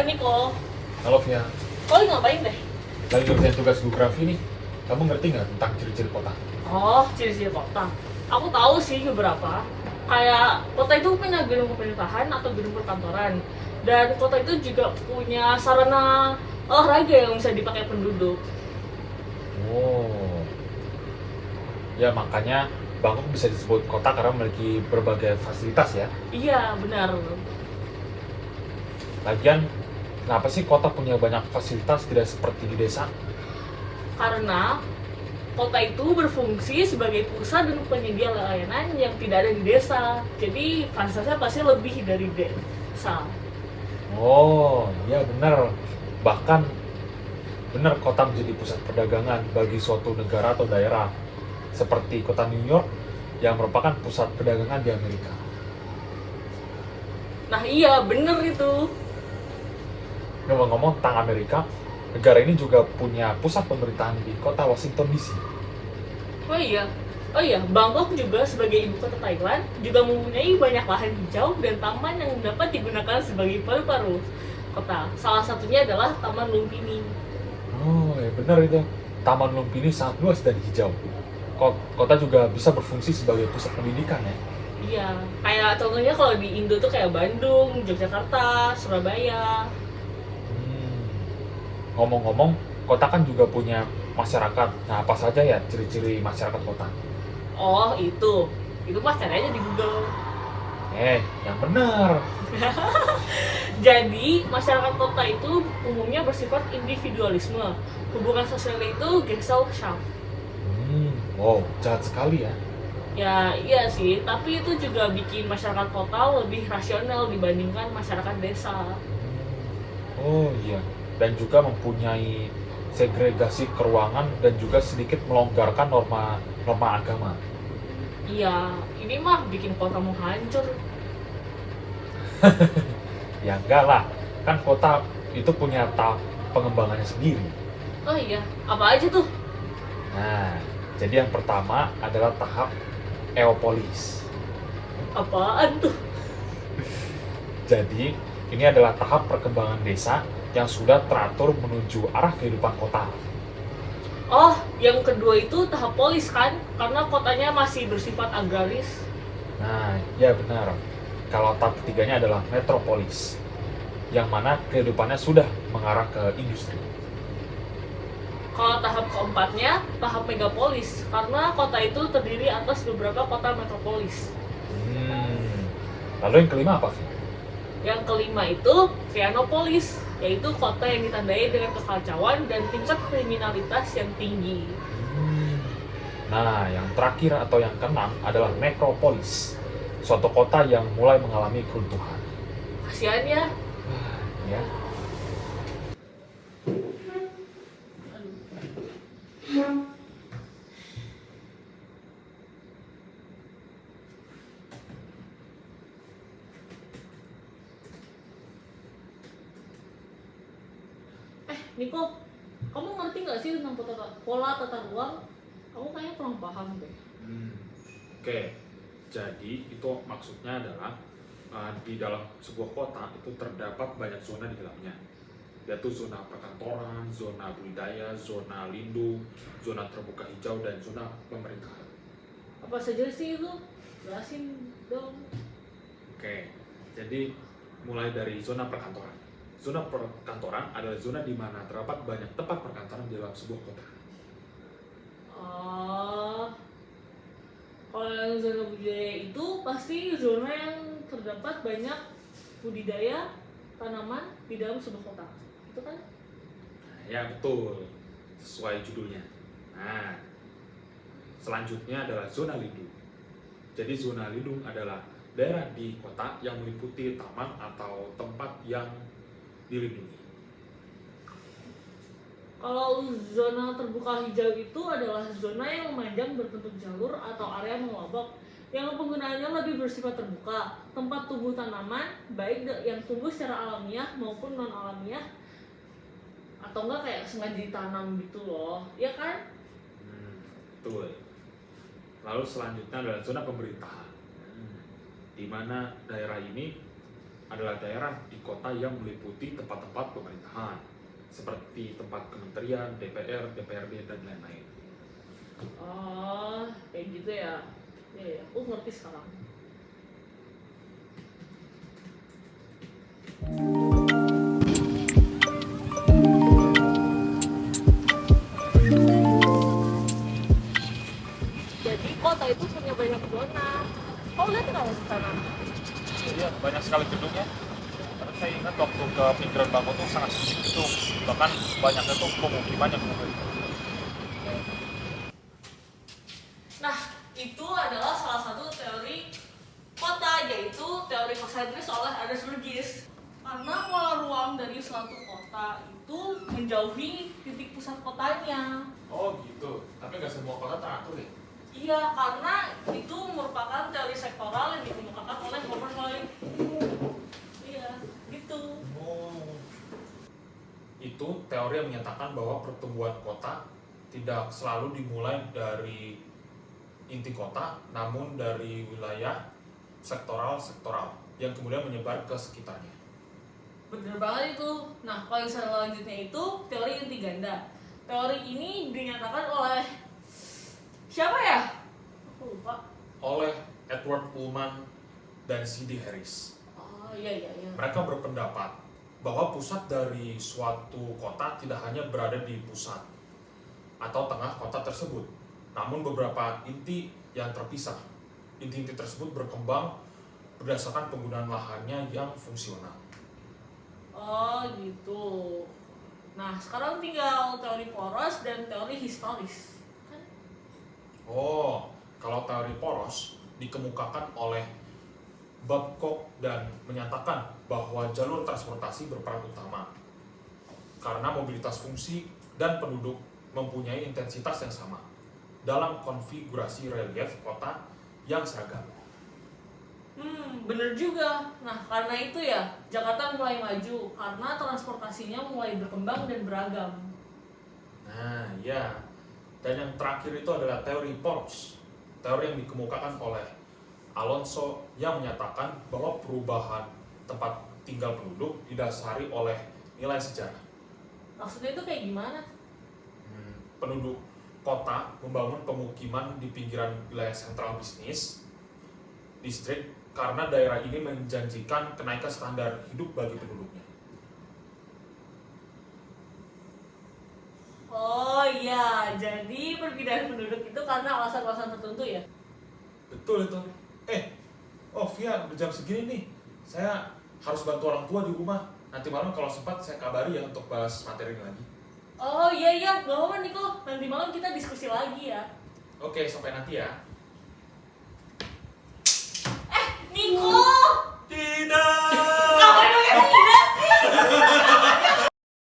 Niko. Halo Via, Kau lagi ngapain deh? lagi ngerjain tugas geografi nih. Kamu ngerti nggak tentang ciri-ciri kota? Oh, ciri-ciri kota. Aku tahu sih beberapa. Kayak kota itu punya gedung pemerintahan atau gedung perkantoran. Dan kota itu juga punya sarana olahraga yang bisa dipakai penduduk. Oh, ya makanya Bangkok bisa disebut kota karena memiliki berbagai fasilitas ya. Iya, benar. Lagian, kenapa sih kota punya banyak fasilitas tidak seperti di desa? Karena kota itu berfungsi sebagai pusat dan penyedia layanan yang tidak ada di desa. Jadi fasilitasnya pasti lebih dari desa. Oh, iya benar. Bahkan benar kota menjadi pusat perdagangan bagi suatu negara atau daerah. Seperti kota New York yang merupakan pusat perdagangan di Amerika. Nah iya, bener itu. Ngomong-ngomong tentang Amerika, negara ini juga punya pusat pemerintahan di kota Washington DC. Oh iya, Bangkok juga sebagai ibu kota Thailand juga mempunyai banyak lahan hijau dan taman yang dapat digunakan sebagai paru-paru kota. Salah satunya adalah Taman Lumpini. Oh, ya benar itu. Taman Lumpini sangat luas dan hijau. Kota juga bisa berfungsi sebagai pusat pendidikan ya. Iya, kayak contohnya kalau di Indo tuh kayak Bandung, Yogyakarta, Surabaya. Hmm. Ngomong-ngomong, kota kan juga punya masyarakat. Nah, apa saja ya ciri-ciri masyarakat kota? Oh itu mah cari aja di Google. Yang benar. Jadi masyarakat kota itu umumnya bersifat individualisme. Hubungan sosialnya itu Gesellschaft. Wow, jahat sekali ya. Ya iya sih, tapi itu juga bikin masyarakat kota lebih rasional dibandingkan masyarakat desa. Oh iya, dan juga mempunyai segregasi keruangan dan juga sedikit melonggarkan norma agama. Iya, ini mah bikin kota mau hancur. Ya enggak lah, kan kota itu punya tahap pengembangannya sendiri. Oh iya, apa aja tuh? Nah, jadi yang pertama adalah tahap Eopolis. Apaan tuh? Jadi, ini adalah tahap perkembangan desa yang sudah teratur menuju arah kehidupan kota. Oh, yang kedua itu tahap polis kan? Karena kotanya masih bersifat agraris. Nah, ya benar. Kalau tahap ketiganya adalah metropolis, yang mana kehidupannya sudah mengarah ke industri. Kalau tahap keempatnya, tahap megapolis. Karena kota itu terdiri atas beberapa kota metropolis. Lalu yang kelima apa sih? Yang kelima itu Pianopolis, yaitu kota yang ditandai dengan kekacauan dan tingkat kriminalitas yang tinggi. Nah, yang terakhir atau yang keenam adalah nekropolis, suatu kota yang mulai mengalami keruntuhan. Kasihan ya. Ya. Niko, kamu ngerti nggak sih tentang pola tata ruang? Kamu kayaknya kurang paham deh. Oke, jadi itu maksudnya adalah di dalam sebuah kota itu terdapat banyak zona di dalamnya, yaitu zona perkantoran, zona budidaya, zona lindung, zona terbuka hijau, dan zona pemerintahan. Apa saja sih itu? Jelasin dong. Oke, jadi mulai dari zona perkantoran. Zona perkantoran adalah zona di mana terdapat banyak tempat perkantoran di dalam sebuah kota. Oh, kalau yang zona budidaya itu pasti zona yang terdapat banyak budidaya tanaman di dalam sebuah kota, itu kan? Ya betul, sesuai judulnya. Nah, selanjutnya adalah zona lindung. Jadi zona lindung adalah daerah di kota yang meliputi taman atau tempat yang dilindungi. Kalau zona terbuka hijau itu adalah zona yang memanjang berbentuk jalur atau area mengelobok yang penggunaannya lebih bersifat terbuka, tempat tumbuh tanaman baik yang tumbuh secara alamiah maupun non alamiah, atau enggak kayak sengaja ditanam gitu loh, ya kan? Betul. Lalu selanjutnya adalah zona pemerintahan, di mana daerah ini adalah daerah di kota yang meliputi tempat-tempat pemerintahan, seperti tempat kementerian, DPR, DPRD, dan lain-lain. Oh, kayak gitu ya. Ya, aku ngerti sekarang. Jadi kota itu punya banyak zona. Kau lihat nggak di sana? Iya, banyak sekali gedungnya. Karena saya ingat waktu ke pinggiran Bangko tuh sangat sempit itu, bahkan banyaknya tuh pemukiman yang Nah, itu adalah salah satu teori kota, yaitu teori konsentrus oleh Ernest Burgess. Karena pola ruang dari suatu kota itu menjauhi titik pusat kotanya. Oh gitu, tapi nggak semua kota teratur ya? Iya, karena itu merupakan teori sektoral yang dikemukakan oleh Robert Hoyle. Iya, gitu. Oh. Itu teori yang menyatakan bahwa pertumbuhan kota tidak selalu dimulai dari inti kota, namun dari wilayah sektoral-sektoral yang kemudian menyebar ke sekitarnya. Bener banget itu. Nah, kalau yang selanjutnya itu teori inti ganda. Teori ini dinyatakan oleh siapa ya? Aku lupa. Oleh Edward Pullman dan C.D. Harris. Oh iya. Mereka berpendapat bahwa pusat dari suatu kota tidak hanya berada di pusat atau tengah kota tersebut, namun beberapa inti yang terpisah. Inti-inti tersebut berkembang berdasarkan penggunaan lahannya yang fungsional. Oh gitu. Nah, sekarang tinggal teori poros dan teori historis. Kan? Oh, kalau teori poros dikemukakan oleh Babcock dan menyatakan bahwa jalur transportasi berperan utama karena mobilitas fungsi dan penduduk mempunyai intensitas yang sama dalam konfigurasi relief kota yang seragam. Bener juga. Nah, karena itu ya, Jakarta mulai maju karena transportasinya mulai berkembang dan beragam. Nah, ya. Dan yang terakhir itu adalah teori poros. Teori yang dikemukakan oleh Alonso yang menyatakan bahwa perubahan tempat tinggal penduduk didasari oleh nilai sejarah. Maksudnya itu kayak gimana? Penduduk kota membangun pemukiman di pinggiran wilayah sentral bisnis, distrik, karena daerah ini menjanjikan kenaikan standar hidup bagi penduduknya. Oh iya, jadi perpindahan penduduk itu karena alasan-alasan tertentu ya? Betul itu. Via, udah jam segini nih. Saya harus bantu orang tua di rumah. Nanti malam kalau sempat saya kabari ya untuk bahas materi ini lagi. Oh iya, gak apa-apa Niko. Nanti malam kita diskusi lagi ya. Oke, sampai nanti ya.